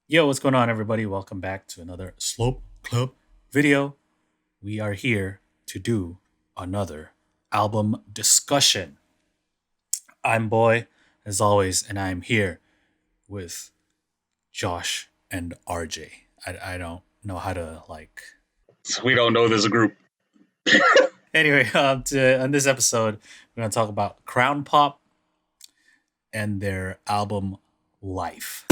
Yo, what's going on, everybody? Welcome back to another Slope Club video. We are here to do another album discussion. I'm Boy, as always, and I'm here with Josh and RJ. I don't know how to like. We don't know this group. Anyway, on this episode, we're gonna talk about Crown Pop and their album Life.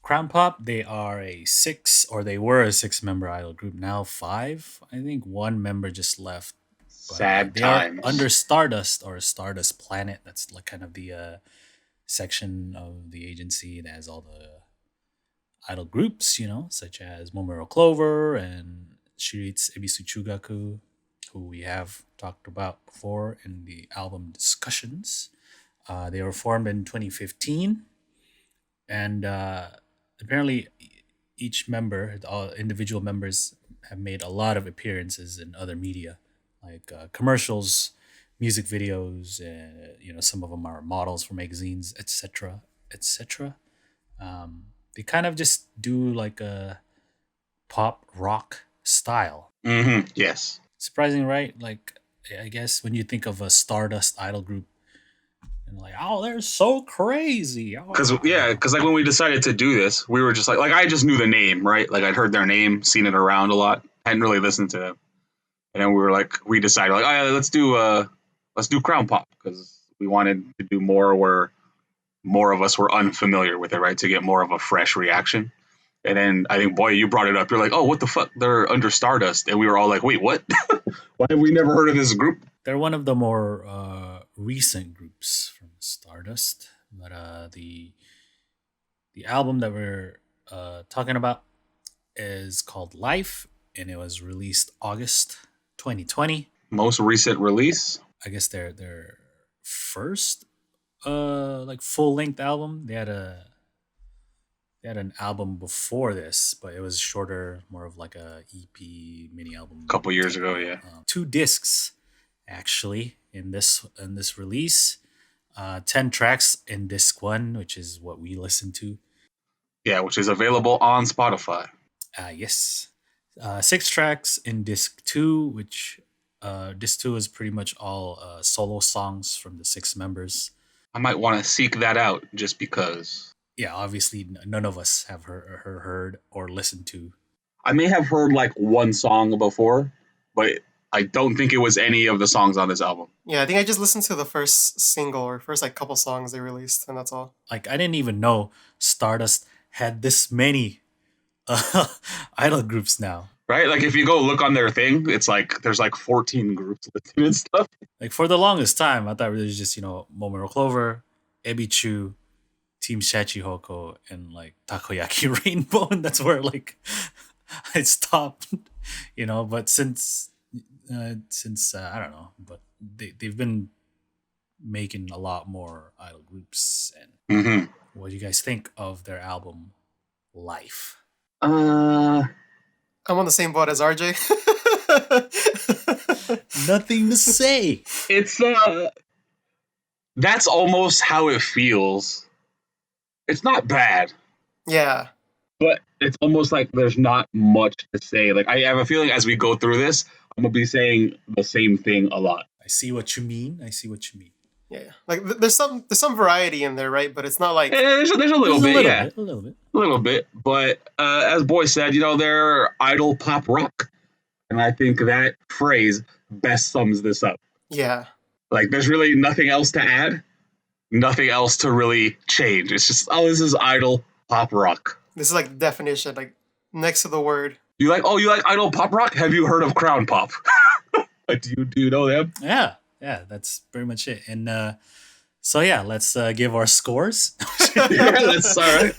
Crown Pop, they are a six, or they were a six-member idol group. Now five. I think one member just left. But Sad they are times. under Stardust or Stardust Planet. That's like kind of the section of the agency that has all the idol groups, such as Momoro Clover and Shiritsu Ebisu Chugaku, who we have talked about before in the album discussions. They were formed in 2015, and apparently each member, all individual members, have made a lot of appearances in other media, like commercials, music videos. Some of them are models for magazines, etc., etc. They kind of just do like a pop rock style. Yes. Surprising, right? Like, I guess when you think of a Stardust idol group, and like, oh, they're so crazy. Because like when we decided to do this, we were just like I just knew the name, right? Like I'd heard their name, seen it around a lot, hadn't really listened to them, and then we decided like, oh yeah, let's do Crown Pop because we wanted to do more where more of us were unfamiliar with it, right? To get more of a fresh reaction. And then I think, boy, you brought it up. You're like, oh, what the fuck? They're under Stardust. And we were all like, wait, what? Why have we never heard of this group? They're one of the more recent groups from Stardust, but the album that we're talking about is called Life, and it was released August 2020. Most recent release. I guess their first like full length album. They had an album before this, but it was shorter, more of like a EP mini album. A couple years ago, yeah. Two discs actually in this release. 10 tracks in disc one, which is what we listened to. Yeah, which is available on Spotify. Yes. 6 tracks in disc two, which disc two is pretty much all solo songs from the 6 members. I might want to seek that out just because. Yeah, obviously none of us have heard or listened to. I may have heard like one song before, but I don't think it was any of the songs on this album. Yeah, I think I just listened to the first single or first like couple songs they released, and that's all. Like, I didn't even know Stardust had this many idol groups now. Right? Like if you go look on their thing, it's like there's like 14 groups listed and stuff. Like for the longest time, I thought it was just, Momoro Clover, Ebichu, Team Shachihoko, and like Takoyaki Rainbow, and that's where like I stopped, But since I don't know, but they've been making a lot more idol groups. And what do you guys think of their album Life? I'm on the same boat as RJ. Nothing to say. It's that's almost how it feels. It's not bad. Yeah. But it's almost like there's not much to say. Like I have a feeling as we go through this, I'm gonna be saying the same thing a lot. I see what you mean. Yeah. Like there's some variety in there, right? But it's not like there's a little bit. A little bit. But as Boy said, they're idol pop rock, and I think that phrase best sums this up. Yeah. Like there's really nothing else to add. Nothing else to really change. It's just, this is idol pop rock. This is like the definition, like next to the word. You like idol pop rock? Have you heard of Crown Pop? do you know them? Yeah, that's pretty much it. And so yeah, let's give our scores. That's all right.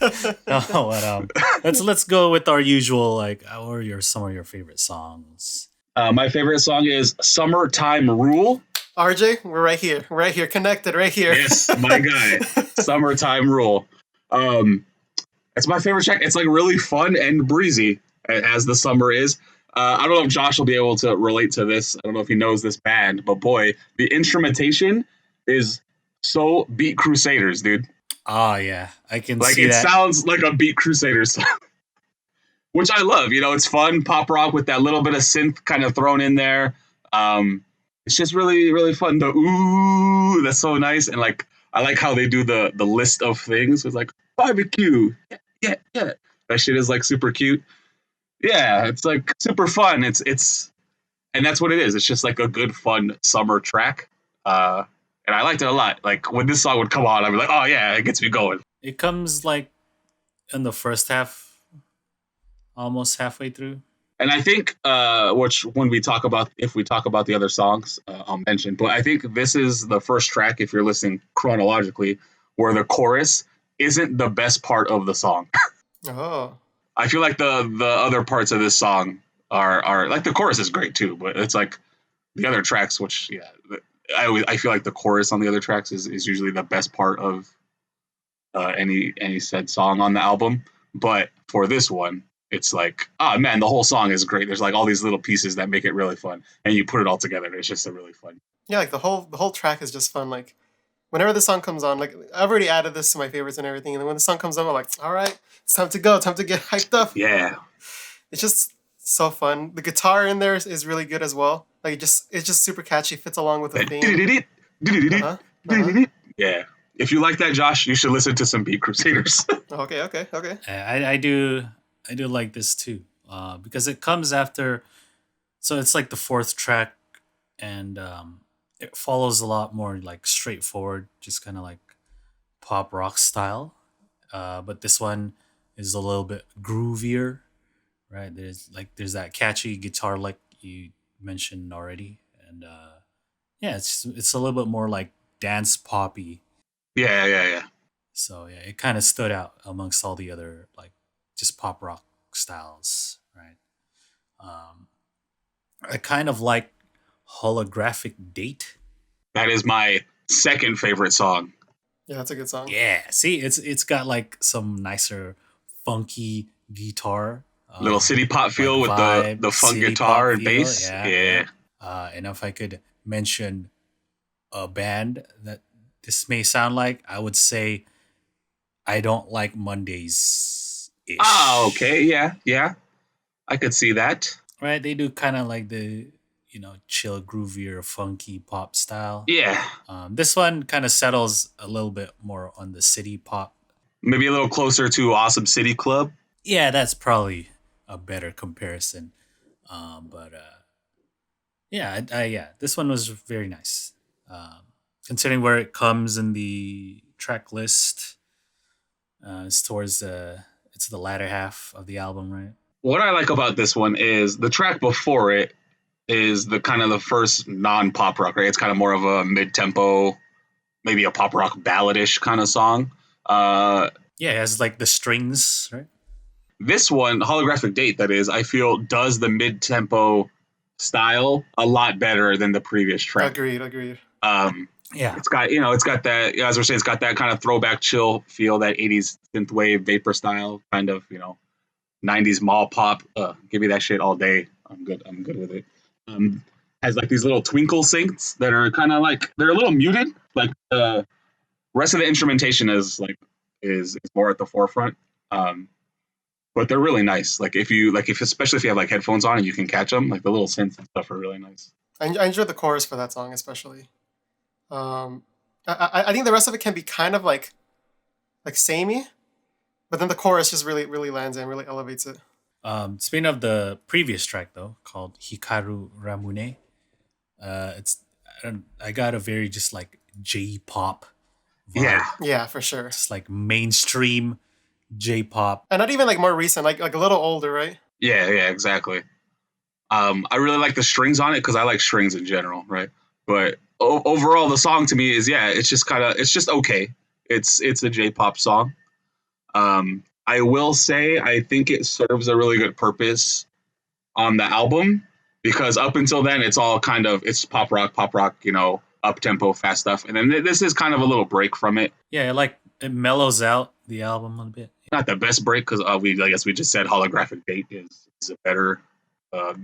No, but let's go with our usual, like, what are some of your favorite songs? My favorite song is "Summertime Rule." RJ, we're right here, connected right here. Yes, my guy. Summertime Rule. It's my favorite track. It's like really fun and breezy. as the summer is. I don't know if Josh will be able to relate to this. I don't know if he knows this band, but boy, the instrumentation is so Beat Crusaders, dude. Oh yeah, I can Like see it that. sounds like a Beat Crusaders song, which I love. You know, it's fun pop rock with that little bit of synth kind of thrown in there. It's just really, really fun. The ooh, that's so nice, and like I like how they do the list of things. It's like barbecue, yeah. That shit is like super cute. Yeah, it's like super fun. It's and that's what it is. It's just like a good fun summer track. Uh, and I liked it a lot. Like when this song would come on, I'd be like, oh yeah, it gets me going. It comes like in the first half, almost halfway through. And I think, which when we talk about, if we talk about the other songs, I'll mention. But I think this is the first track, if you're listening chronologically, where the chorus isn't the best part of the song. Oh. I feel like the other parts of this song are like the chorus is great too, but it's like the other tracks, which yeah, I feel like the chorus on the other tracks is usually the best part of any said song on the album. But for this one, it's like, oh man, the whole song is great. There's like all these little pieces that make it really fun, and you put it all together. It's just a really fun. Yeah, like the whole track is just fun. Like whenever the song comes on, like I've already added this to my favorites and everything, and then when the song comes on, I'm like, all right, it's time to go, time to get hyped up. Yeah, It's just so fun. The guitar in there is really good as well. Like it's just super catchy, fits along with the theme. Uh-huh. Uh-huh. yeah. If you like that, Josh, you should listen to some Beat Crusaders. Okay, okay, okay. I do like this too, because it comes after. So it's like the fourth track, and it follows a lot more like straightforward, just kind of like pop rock style. But this one is a little bit groovier, right? There's that catchy guitar like you mentioned already, and yeah, it's a little bit more like dance poppy. yeah. So yeah, it kind of stood out amongst all the other like just pop rock styles, right? Um, I kind of like holographic date. That is my second favorite song. Yeah, that's a good song. Yeah, see, it's got like some nicer, funky guitar, Little city pop like feel with vibe, the funk city guitar pop and feel. bass. Yeah, yeah. Yeah. And if I could mention a band that this may sound like, I would say I don't like Mondays Ah, okay. ish. Yeah. I could see that. Right? They do kind of like the chill, groovier, funky pop style. Yeah. This one kind of settles a little bit more on the city pop. Maybe a little closer to Awesome City Club. Yeah, that's probably a better comparison. But yeah, yeah, this one was very nice. Considering where it comes in the track list, it's the latter half of the album, right? What I like about this one is the track before it is the kind of the first non-pop rock, right? It's kind of more of a mid-tempo, maybe a pop rock balladish kind of song. Uh, Yeah, it has like the strings, right? this one, Holographic Date, that is, I feel does the mid-tempo style a lot better than the previous track. Agreed, agreed. Um, Yeah, it's got that, as we're saying, it's got that kind of throwback chill feel, that 80s synthwave vapor style, kind of, 90s mall pop. Give me that shit all day. I'm good with it. Um, has like these little twinkle synths that are kind of like, they're a little muted. Like the rest of the instrumentation is more at the forefront. But they're really nice. Like if especially if you have like headphones on and you can catch them, like the little synths and stuff are really nice. I enjoyed the chorus for that song especially. Um, I think the rest of it can be kind of like samey, but then the chorus just really really lands and really elevates it. Speaking of the previous track though, called Hikaru Ramune, it's I got a very just like J-pop vibe. Yeah. Yeah, for sure. It's like mainstream J-pop. And not even like more recent, like a little older, right? Yeah, exactly. I really like the strings on it because I like strings in general, right? But overall, the song to me is it's just okay. It's a J-pop song. I will say I think it serves a really good purpose on the album because up until then it's all kind of it's pop rock, up tempo, fast stuff, and then this is kind of a little break from it. Yeah, it mellows out the album a little bit. Not the best break because I guess we just said Holographic Date is is a better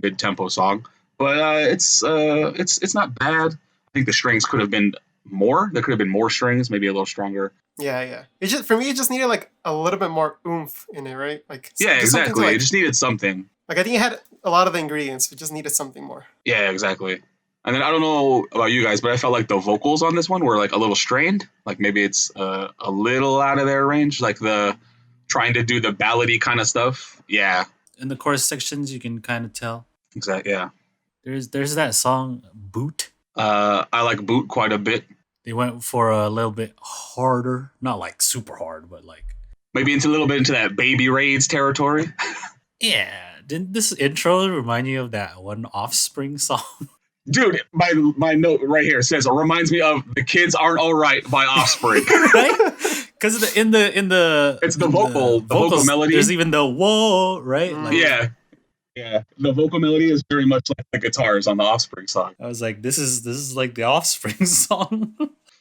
mid tempo song, but it's not bad. I think the strings could have been more. There could have been more strings, maybe a little stronger. Yeah, yeah. It just for me, it just needed like a little bit more oomph in it, right? Like Yeah, just something to exactly. It just needed something. like. I think it had a lot of the ingredients. It just needed something more. Yeah, exactly. And then I don't know about you guys, but I felt like the vocals on this one were like a little strained. Like maybe it's a little out of their range, like the trying to do the ballady kind of stuff. Yeah, In the chorus sections, you can kind of tell. exactly. Yeah, There's that song Boot. I like Boot quite a bit. They went for a little bit harder, not like super hard, but like Maybe into a little bit into that Baby Raids territory. yeah. Didn't this intro remind you of that one Offspring song? Dude, my note right here says it reminds me of "The Kids Aren't All Right" by Offspring. Right? Because in the It's the in vocal melody. There's even the whoa, right? Mm. Like, Yeah. The vocal melody is very much like the guitars on the Offspring song. I was like, this is like the Offspring song.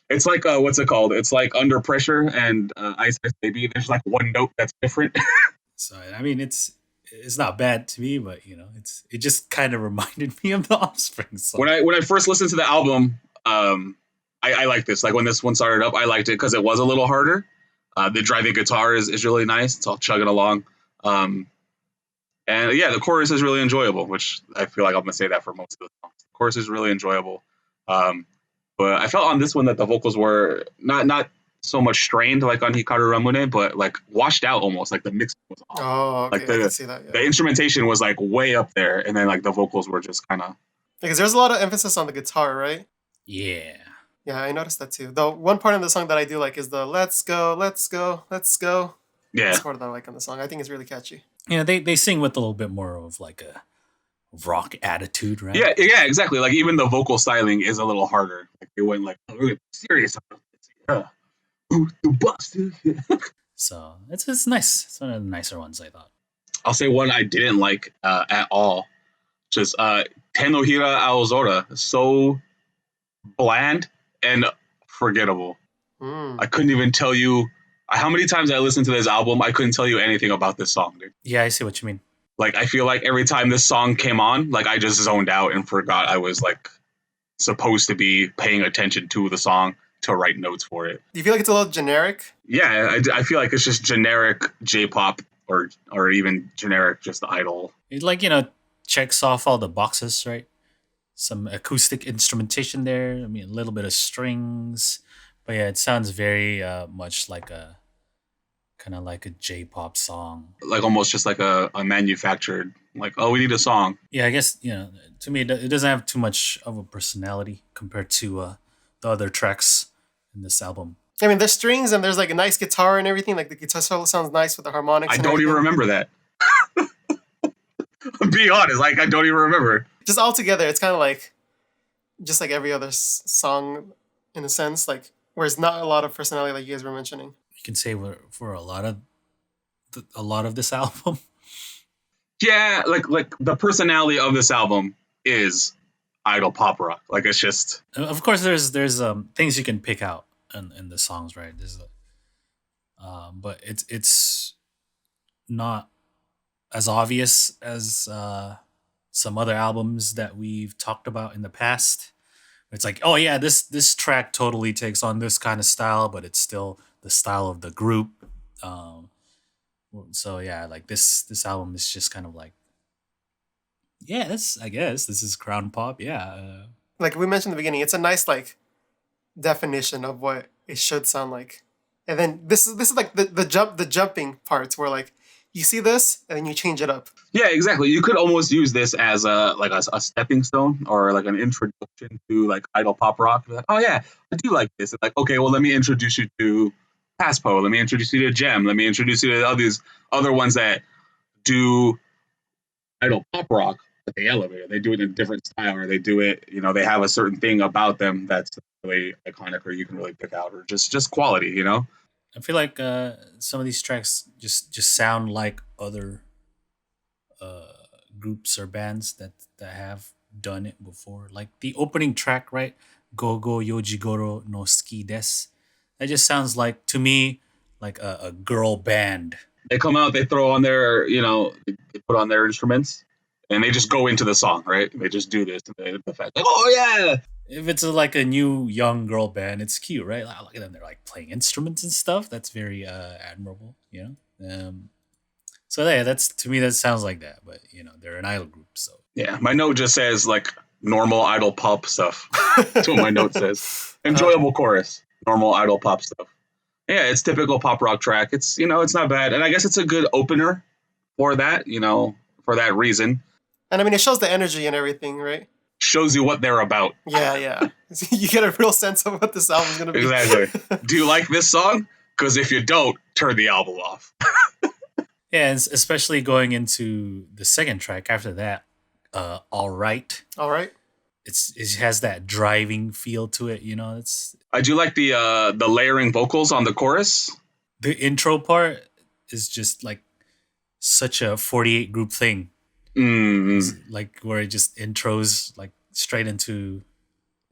It's like what's it called? It's like Under Pressure and Ice Ice Baby. There's like one note that's different. So I mean, it's not bad to me, but you know, it just kind of reminded me of the Offspring song. When I first listened to the album, I liked this. Like when this one started up, I liked it because it was a little harder. The driving guitar is really nice. It's all chugging along. And yeah, the chorus is really enjoyable, which I feel like I'm gonna say that for most of the songs. The chorus is really enjoyable. But I felt on this one that the vocals were not so much strained like on Hikaru Ramune, but like washed out almost. Like the mix was off. Oh, okay. Like I can see that. Yeah. the instrumentation was like way up there, and then like the vocals were just kind of Because there's a lot of emphasis on the guitar, right? Yeah. Yeah, I noticed that too. Though one part of the song that I do like is the "Let's go, let's go, let's go." yeah. That's part that I like on the song. I think it's really catchy. You know, they sing with a little bit more of like a rock attitude, right? Yeah, exactly. Like even the vocal styling is a little harder. Like they went like really serious. Ooh, the Buster. So it's nice. It's one of the nicer ones, I thought. I'll say one I didn't like at all. Just Tenohira Aozora. So bland and forgettable. Mm. I couldn't even tell you how many times I listened to this album. I couldn't tell you anything about this song, dude. Yeah, I see what you mean. Like I feel like every time this song came on, like I just zoned out and forgot I was like supposed to be paying attention to the song to write notes for it. Do you feel like it's a little generic? Yeah, I feel like it's just generic J-pop or even generic just idol. It like, you know, checks off all the boxes, right? Some acoustic instrumentation there. I mean, a little bit of strings. But yeah, it sounds very much like a kind of like a J-pop song. Like almost just like a manufactured, like, oh, we need a song. Yeah, I guess, you know, to me, it doesn't have too much of a personality compared to the other tracks in this album. I mean, there's strings and there's like a nice guitar and everything. Like the guitar solo sounds nice with the harmonics. I and don't even everything. remember that. I'm being honest, like I don't even remember. Just all together, it's kind of like just like every other song in a sense. Like where it's not a lot of personality, like you guys were mentioning. You can say for a lot of this album. Yeah, like the personality of this album is idol pop rock. Like it's just Of course, there's things you can pick out in the songs, right? But it's not as obvious as some other albums that we've talked about in the past. It's like, oh yeah, this track totally takes on this kind of style, but it's still the style of the group. So yeah, like this album is just kind of like, yeah, I guess this is crown pop. Yeah, Like we mentioned in the beginning, it's a nice like definition of what it should sound like. And then this is like the jumping parts where like you see this and then you change it up. yeah, exactly. You could almost use this as a stepping stone or like an introduction to like idol pop rock. Like, oh yeah, I do like this. It's like, okay, well let me introduce you to Paspo. Let me introduce you to Gem. Let me introduce you to all these other ones that do idol pop rock at the elevator. They do it in a different style, or they do it, you know, they have a certain thing about them that's really iconic, or you can really pick out, or just quality, you know. I feel like some of these tracks just sound like other groups or bands that have done it before. Like the opening track, right? Go Go Yojigoro no Ski Des. That just sounds like, to me, like a girl band. They come out, they throw on their, they put on their instruments, and they just go into the song, right? They just do this, and the fact, like, oh yeah, If it's like a new young girl band, it's cute, right? Like, look at them; they're like playing instruments and stuff. That's very admirable, you know. So yeah, that's to me that sounds like that, but they're an idol group, so yeah. My note just says like normal idol pop stuff. That's what my note says. Enjoyable chorus, normal idol pop stuff. Yeah, it's typical pop rock track. It's not bad, and I guess it's a good opener for that, for that reason. And I mean, it shows the energy and everything, right? Shows you what they're about. Yeah. You get a real sense of what this album's gonna be. Exactly. Do you like this song? Because if you don't, turn the album off. yeah, and especially going into the second track after that, all right. All right. It has that driving feel to it, It's I do like the layering vocals on the chorus. the intro part is just like such a 48 group thing. It's like where it just intros like straight into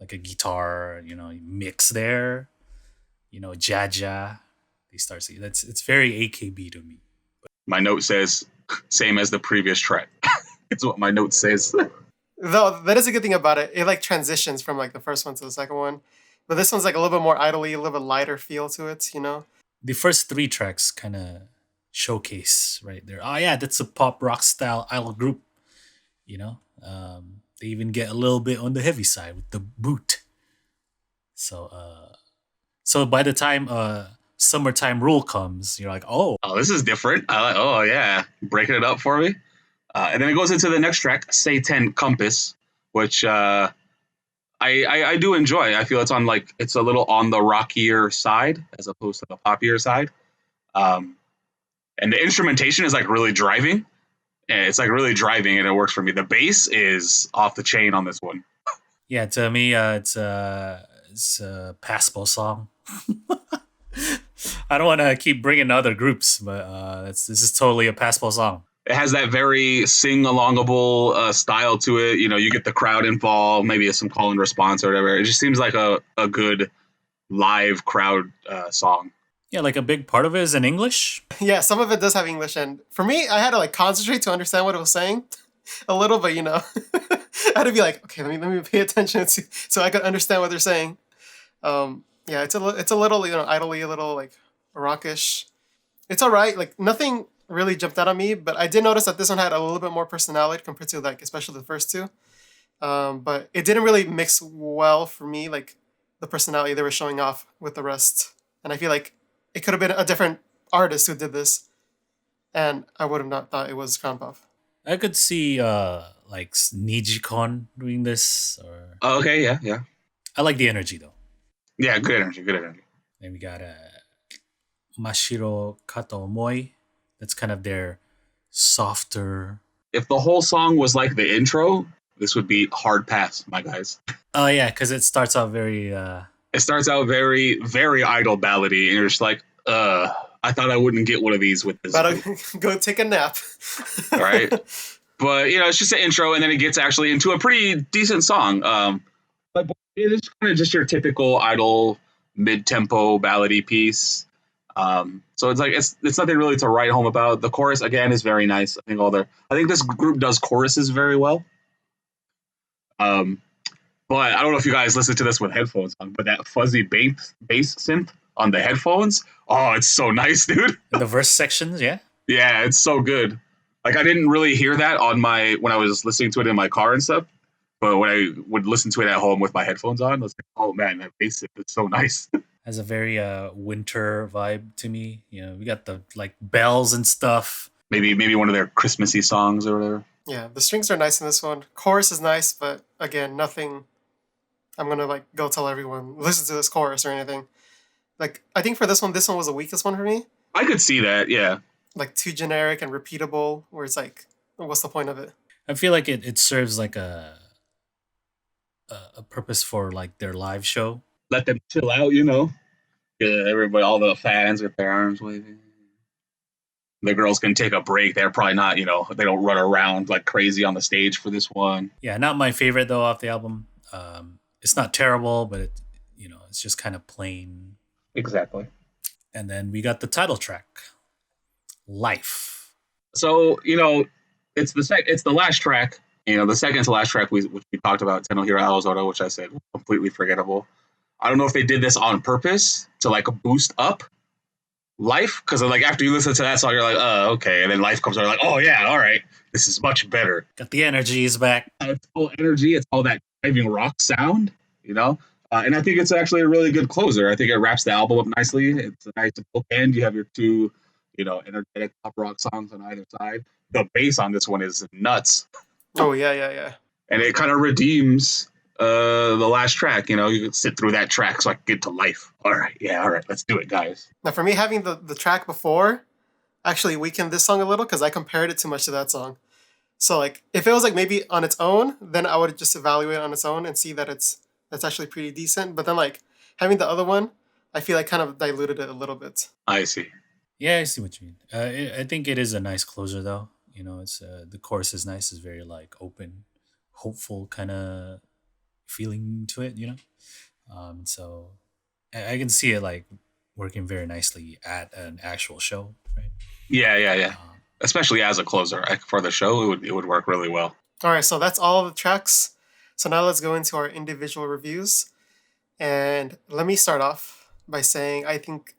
like a guitar, mix there, Jaja. They start singing. It's very AKB to me. My note says same as the previous track. It's what my note says. Though that is a good thing about it. It like transitions from like the first one to the second one. But this one's like a little bit more idly, a little bit lighter feel to it, The first three tracks kind of showcase right there. Oh yeah, that's a pop rock style idol group. They even get a little bit on the heavy side with the boot. So by the time summertime rule comes, you're like, oh, this is different. Oh yeah, breaking it up for me. And then it goes into the next track, Say 10 Compass, which I do enjoy. I feel it's a little on the rockier side as opposed to the poppier side. And the instrumentation is like really driving. And it's like really driving, and it works for me. The bass is off the chain on this one. Yeah, to me, it's a passable song. I don't want to keep bringing other groups, but this is totally a passable song. It has that very sing-alongable style to it. You get the crowd involved, maybe some call and response or whatever. It just seems like a good live crowd song. Yeah, like a big part of it is in English. Yeah, some of it does have English, and for me, I had to like concentrate to understand what it was saying a little, but I had to be like, okay, let me pay attention so I could understand what they're saying. Yeah, it's a little idly, a little like rockish. It's all right. Like nothing really jumped out at me, but I did notice that this one had a little bit more personality compared to like especially the first two. But it didn't really mix well for me, like the personality they were showing off with the rest, and I feel like it could have been a different artist who did this, and I would have not thought it was Crown Puff. I could see like Nijikon doing this. Or Okay, yeah. I like the energy though. Yeah, good energy. Then we got Mashiro Kato Omoi. That's kind of their softer. If the whole song was like the intro, this would be hard pass, my guys. Oh yeah, because it starts out very. It starts out very, very idol ballady, and you're just like, I thought I wouldn't get one of these with this. Better go take a nap. Right? But, it's just an intro, and then it gets actually into a pretty decent song. But it's kind of just your typical idol mid-tempo ballady piece. So it's like it's nothing really to write home about. The chorus again is very nice. I think this group does choruses very well. But I don't know if you guys listen to this with headphones on, but that fuzzy bass synth on the headphones, oh, it's so nice, dude. The verse sections, yeah. Yeah, it's so good. Like I didn't really hear that when I was listening to it in my car and stuff, but when I would listen to it at home with my headphones on, I was like, oh man, that bass synth is so nice. Has a very winter vibe to me. We got the like bells and stuff. Maybe one of their Christmassy songs or whatever. Yeah, the strings are nice in this one. Chorus is nice, but again, nothing I'm gonna like go tell everyone listen to this chorus or anything. Like I think for this one was the weakest one for me. I could see that, yeah. Like too generic and repeatable, where it's like, what's the point of it? I feel like it serves like a purpose for like their live show. Let them chill out, Yeah, everybody, all the fans with their arms waving. The girls can take a break. They're probably not, they don't run around like crazy on the stage for this one. Yeah, not my favorite though off the album. It's not terrible, but it's just kind of plain. Exactly. And then we got the title track, Life. So it's the last track. The second to last track which we talked about, Tenohiro Aozora, which I said completely forgettable. I don't know if they did this on purpose to like boost up Life, because like after you listen to that song, you're like, oh, okay, and then Life comes on, you're like, oh yeah, all right, this is much better. Got the energies back. It's all energy, it's all that driving rock sound, and I think it's actually a really good closer. I think it wraps the album up nicely. It's a nice bookend. You have your two, energetic pop rock songs on either side. The bass on this one is nuts, Oh yeah, yeah, yeah. and it kind of redeems the last track. You can sit through that track so I can get to Life. All right, yeah, all right, let's do it, guys. Now for me, having the track before actually weakened this song a little because I compared it too much to that song. So like if it was like maybe on its own, then I would just evaluate it on its own and see that that's actually pretty decent. But then like having the other one, I feel like kind of diluted it a little bit. I see. Yeah, I see what you mean. I think it is a nice closer, though. It's the chorus is nice. It's very like open, hopeful kind of feeling to it. So I can see it like working very nicely at an actual show, right? Yeah. Um, Especially as a closer for the show, it would work really well. All right, so that's all of the tracks. So now let's go into our individual reviews. And let me start off by saying I think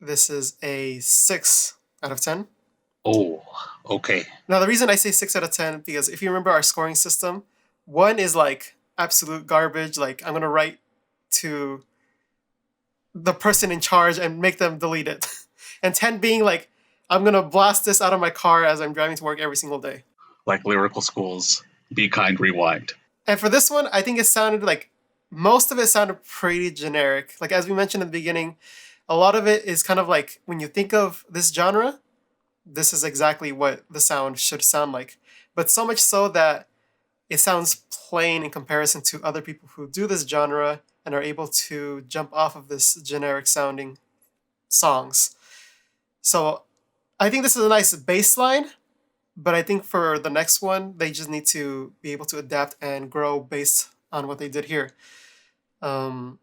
this is a 6 out of 10. Oh, okay. Now, the reason I say 6 out of 10 because if you remember our scoring system, 1 is like absolute garbage. Like, I'm going to write to the person in charge and make them delete it. And 10 being like, I'm going to blast this out of my car as I'm driving to work every single day. Like Lyrical School's Be Kind Rewind. And for this one, I think it sounded like most of it sounded pretty generic. Like, as we mentioned in the beginning, a lot of it is kind of like when you think of this genre, this is exactly what the sound should sound like. But so much so that it sounds plain in comparison to other people who do this genre and are able to jump off of this generic sounding songs. So I think this is a nice baseline, but I think for the next one, they just need to be able to adapt and grow based on what they did here. The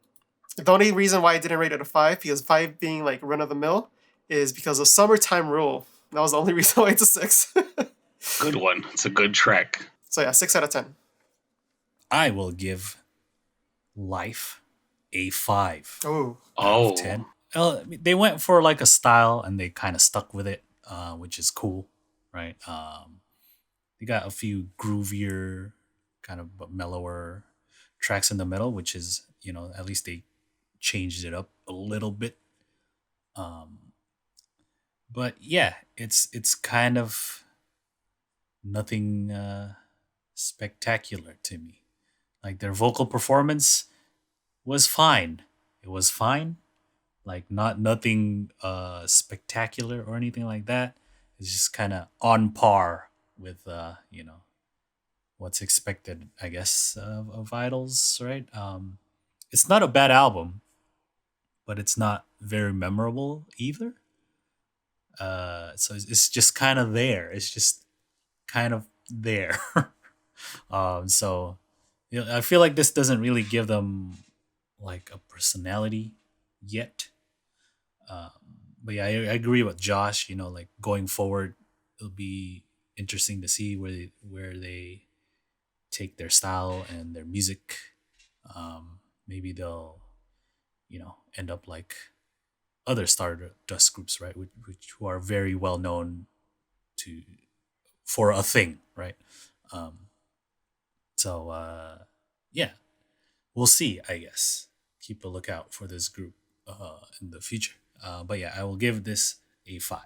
only reason why I didn't rate it a 5, because 5 being like run of the mill, is because of Summertime Rule. That was the only reason why it's a 6. Good one. It's a good track. So yeah, 6 out of 10. I will give Life a 5 Oh, out Oh, of 10. Well, they went for like a style and they kind of stuck with it, which is cool, right? They got a few groovier, kind of mellower tracks in the middle, which is, at least they changed it up a little bit. But yeah, it's kind of nothing spectacular to me. Like their vocal performance was fine. It was fine. Like nothing spectacular or anything like that. It's just kind of on par with what's expected, I guess, of idols, right? It's not a bad album, but it's not very memorable either. So it's just kind of there. It's just kind of there. So I feel like this doesn't really give them like a personality yet. Um, but yeah, I agree with Josh. Like going forward, it'll be interesting to see where they take their style and their music. Maybe they'll end up like other Stardust groups, right? Which who are very well known to for a thing, right? Um, so yeah, we'll see. I guess keep a lookout for this group in the future. But yeah, I will give this a 5.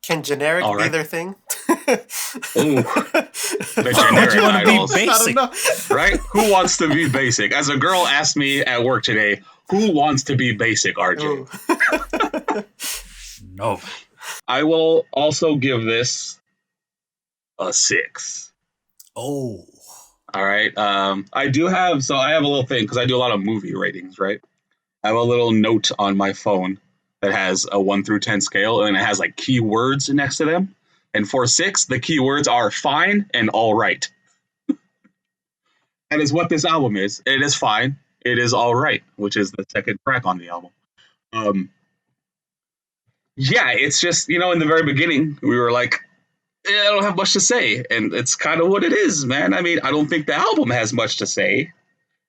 can generic all be right. their thing? Ooh, the Why would generic you want to be idols, I don't basic? know. right? Who wants to be basic? As a girl asked me at work today, who wants to be basic, RJ? Ooh. No. I will also give this a 6. Oh, All right. I have a little thing because I do a lot of movie ratings, right? I have a little note on my phone that has a 1 through 10 scale and it has like keywords next to them. And for 6, the keywords are fine and all right. That is what this album is. It is fine. It is all right, which is the second track on the album. Um, yeah, it's just, in the very beginning, we were like, I don't have much to say. And it's kind of what it is, man. I mean, I don't think the album has much to say.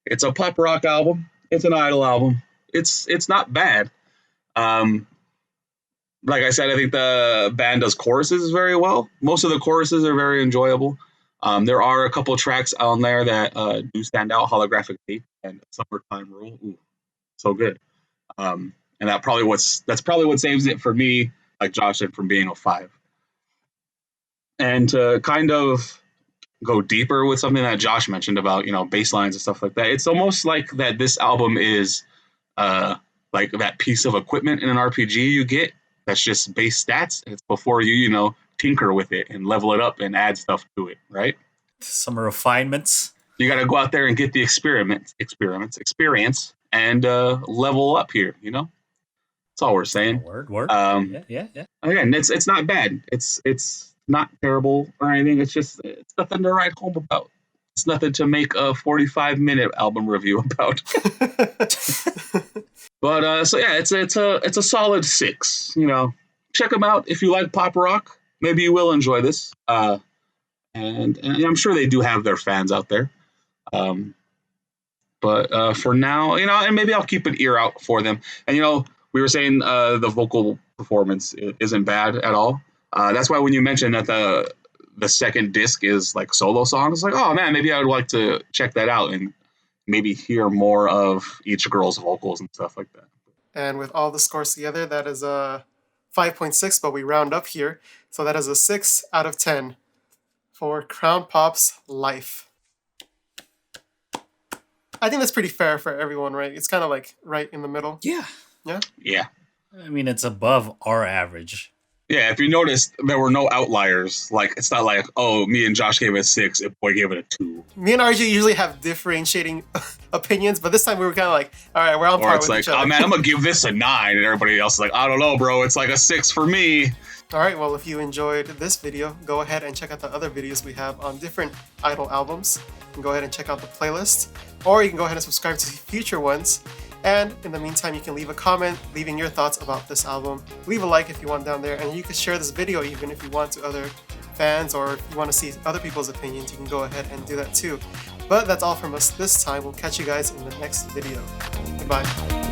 It's a pop rock album. It's an idol album. It's not bad. Um, like I said, I think the band does choruses very well. Most of the choruses are very enjoyable. There are a couple tracks on there that do stand out. Holographic Tape and Summertime Rule. Ooh, so good. And that's probably what saves it for me, like Josh said, from being a 5. And to kind of go deeper with something that Josh mentioned about, bass lines and stuff like that, it's almost like that this album is like that piece of equipment in an RPG you get that's just base stats. It's before you tinker with it and level it up and add stuff to it, right? Some refinements. You got to go out there and get the experience, and level up here. That's all we're saying. Word. Yeah. Again, it's not bad. It's not terrible or anything. It's nothing to write home about. It's nothing to make a 45-minute album review about. But so yeah, it's a solid 6. Check them out if you like pop rock. Maybe you will enjoy this. And I'm sure they do have their fans out there. But for now, and maybe I'll keep an ear out for them. And we were saying the vocal performance isn't bad at all. That's why when you mentioned that the second disc is like solo songs, like, oh man, maybe I would like to check that out and maybe hear more of each girl's vocals and stuff like that. And with all the scores together, that is a 5.6, but we round up here. So that is a 6 out of 10 for Crown Pop's Life. I think that's pretty fair for everyone, right? It's kind of like right in the middle. Yeah. Yeah? Yeah. I mean, it's above our average. Yeah, if you noticed, there were no outliers. Like, it's not like, oh, me and Josh gave it a 6, and Boy gave it a 2. Me and RJ usually have differentiating opinions, but this time we were kind of like, all right, we're on par with each other. Oh man, I'm going to give this a 9, and everybody else is like, I don't know, bro, it's like a 6 for me. All right, well, if you enjoyed this video, go ahead and check out the other videos we have on different Idol albums. You can go ahead and check out the playlist, or you can go ahead and subscribe to future ones. And in the meantime, you can leave a comment, leaving your thoughts about this album. Leave a like if you want down there, and you can share this video even if you want to other fans, or if you want to see other people's opinions, you can go ahead and do that too. But that's all from us this time. We'll catch you guys in the next video. Goodbye.